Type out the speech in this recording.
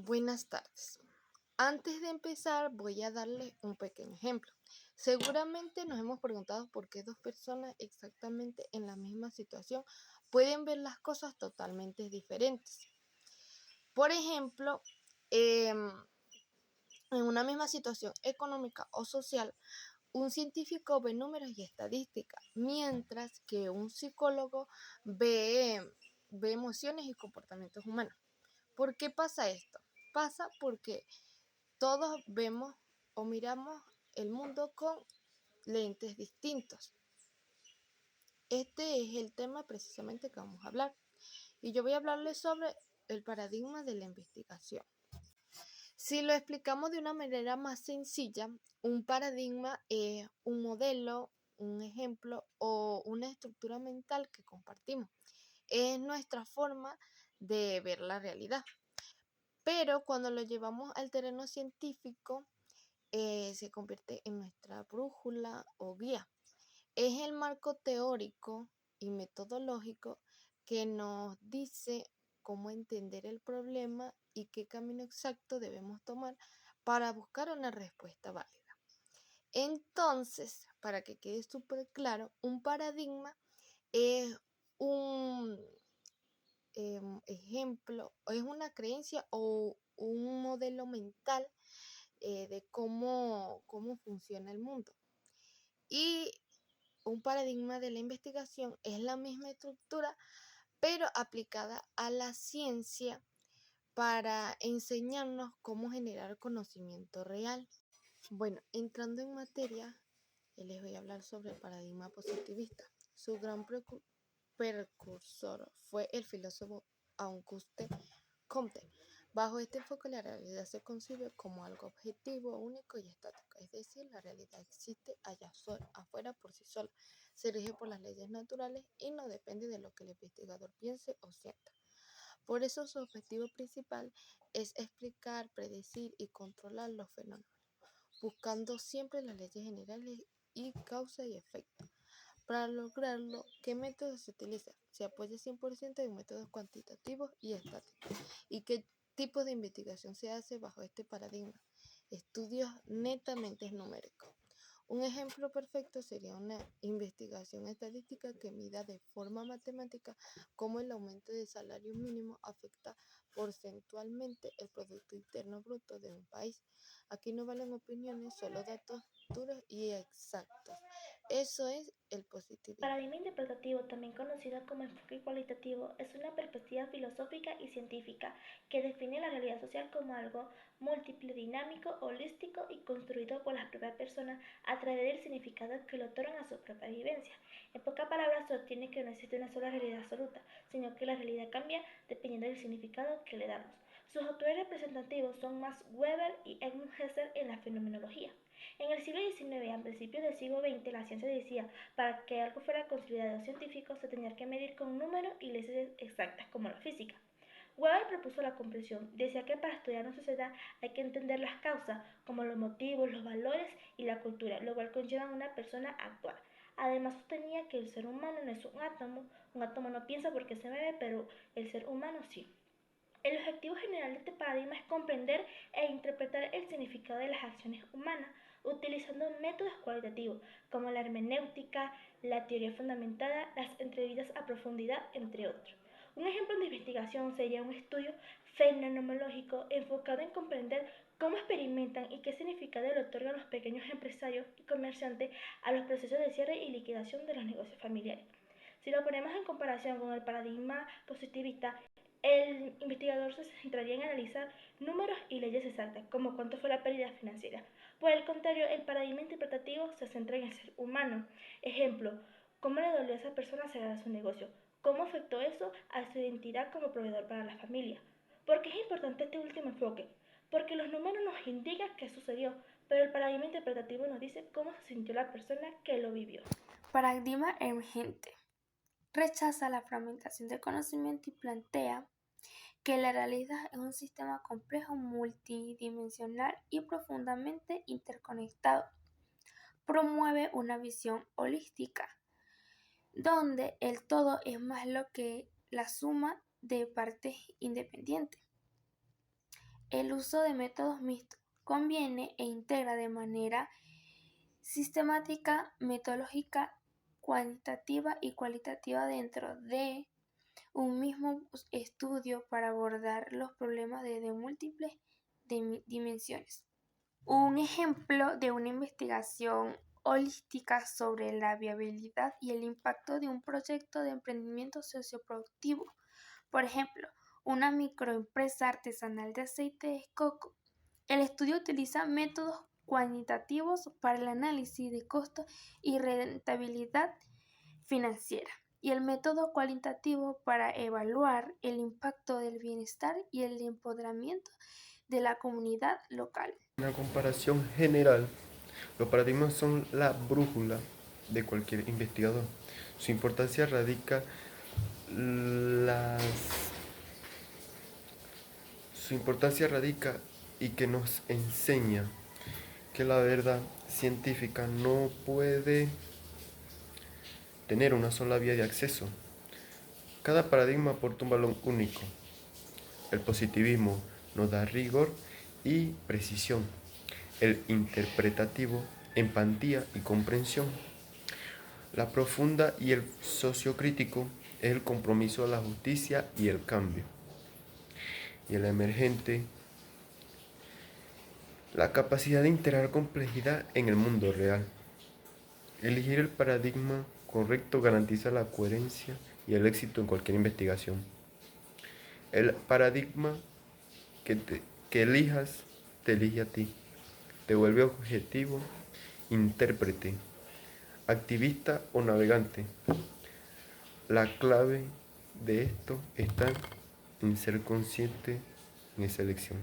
Buenas tardes. Antes de empezar, voy a darles un pequeño ejemplo. Seguramente nos hemos preguntado por qué dos personas exactamente en la misma situación pueden ver las cosas totalmente diferentes. Por ejemplo, en una misma situación económica o social, un científico ve números y estadísticas, mientras que un psicólogo ve emociones y comportamientos humanos. ¿Por qué pasa esto? Pasa porque todos vemos o miramos el mundo con lentes distintos. Este es el tema precisamente que vamos a hablar. Y yo voy a hablarles sobre el paradigma de la investigación. Si lo explicamos de una manera más sencilla, un paradigma es un modelo, un ejemplo o una estructura mental que compartimos. Es nuestra forma de ver la realidad. Pero cuando lo llevamos al terreno científico, se convierte en nuestra brújula o guía. Es el marco teórico y metodológico que nos dice cómo entender el problema y qué camino exacto debemos tomar para buscar una respuesta válida. Entonces, para que quede súper claro, un paradigma es un ejemplo, es una creencia o un modelo mental de cómo funciona el mundo. Y un paradigma de la investigación es la misma estructura, pero aplicada a la ciencia para enseñarnos cómo generar conocimiento real. Bueno, entrando en materia, les voy a hablar sobre el paradigma positivista. Su gran precursor fue el filósofo Auguste Comte. Bajo este enfoque, la realidad se concibe como algo objetivo, único y estático, es decir, la realidad existe allá afuera por sí sola, se rige por las leyes naturales y no depende de lo que el investigador piense o sienta. Por eso su objetivo principal es explicar, predecir y controlar los fenómenos, buscando siempre las leyes generales y causa y efecto. Para lograrlo, ¿qué métodos se utilizan? Se apoya 100% en métodos cuantitativos y estáticos. ¿Y qué tipo de investigación se hace bajo este paradigma? Estudios netamente numéricos. Un ejemplo perfecto sería una investigación estadística que mida de forma matemática cómo el aumento del salario mínimo afecta porcentualmente el Producto Interno Bruto de un país. Aquí no valen opiniones, solo datos duros y exactos. Eso es el positivismo. Paradigma interpretativo, también conocido como enfoque cualitativo, es una perspectiva filosófica y científica que define la realidad social como algo múltiple, dinámico, holístico y construido por las propias personas a través del significado que le otorgan a su propia vivencia. En pocas palabras, sostiene que no existe una sola realidad absoluta, sino que la realidad cambia dependiendo del significado que le damos. Sus autores representativos son Max Weber y Edmund Husserl en la fenomenología. En el siglo XIX, a principios del siglo XX, la ciencia decía para que algo fuera considerado científico se tenía que medir con números y leyes exactas como la física. Weber propuso la comprensión. Decía que para estudiar una sociedad hay que entender las causas, como los motivos, los valores y la cultura, lo cual conlleva a una persona a actuar. Además sostenía que el ser humano no es un átomo no piensa porque se mueve, pero el ser humano sí. El objetivo general de este paradigma es comprender e interpretar el significado de las acciones humanas, utilizando métodos cualitativos como la hermenéutica, la teoría fundamentada, las entrevistas a profundidad, entre otros. Un ejemplo de investigación sería un estudio fenomenológico enfocado en comprender cómo experimentan y qué significado le otorgan los pequeños empresarios y comerciantes a los procesos de cierre y liquidación de los negocios familiares. Si lo ponemos en comparación con el paradigma positivista, el investigador se centraría en analizar números y leyes exactas, como cuánto fue la pérdida financiera. Por el contrario, el paradigma interpretativo se centra en el ser humano. Ejemplo, ¿cómo le dolió a esa persona cerrar su negocio? ¿Cómo afectó eso a su identidad como proveedor para la familia? ¿Por qué es importante este último enfoque? Porque los números nos indican qué sucedió, pero el paradigma interpretativo nos dice cómo se sintió la persona que lo vivió. Paradigma emergente. Rechaza la fragmentación del conocimiento y plantea que la realidad es un sistema complejo, multidimensional y profundamente interconectado. Promueve una visión holística, donde el todo es más lo que la suma de partes independientes. El uso de métodos mixtos conviene e integra de manera sistemática, metodológica, cuantitativa y cualitativa dentro de un mismo estudio para abordar los problemas de múltiples dimensiones. Un ejemplo de una investigación holística sobre la viabilidad y el impacto de un proyecto de emprendimiento socioproductivo. Por ejemplo, una microempresa artesanal de aceite de coco. El estudio utiliza métodos cuantitativos para el análisis de costos y rentabilidad financiera y el método cualitativo para evaluar el impacto del bienestar y el empoderamiento de la comunidad local. Una comparación general, los paradigmas son la brújula de cualquier investigador. Su importancia radica y que nos enseña que la verdad científica no puede tener una sola vía de acceso. Cada paradigma aporta un valor único. El positivismo nos da rigor y precisión. El interpretativo, empatía y comprensión. La profunda y el sociocrítico es el compromiso a la justicia y el cambio. Y el emergente, la capacidad de integrar complejidad en el mundo real. Elegir el paradigma correcto garantiza la coherencia y el éxito en cualquier investigación. El paradigma que elijas te elige a ti, te vuelve objetivo, intérprete, activista o navegante. La clave de esto está en ser consciente en esa elección.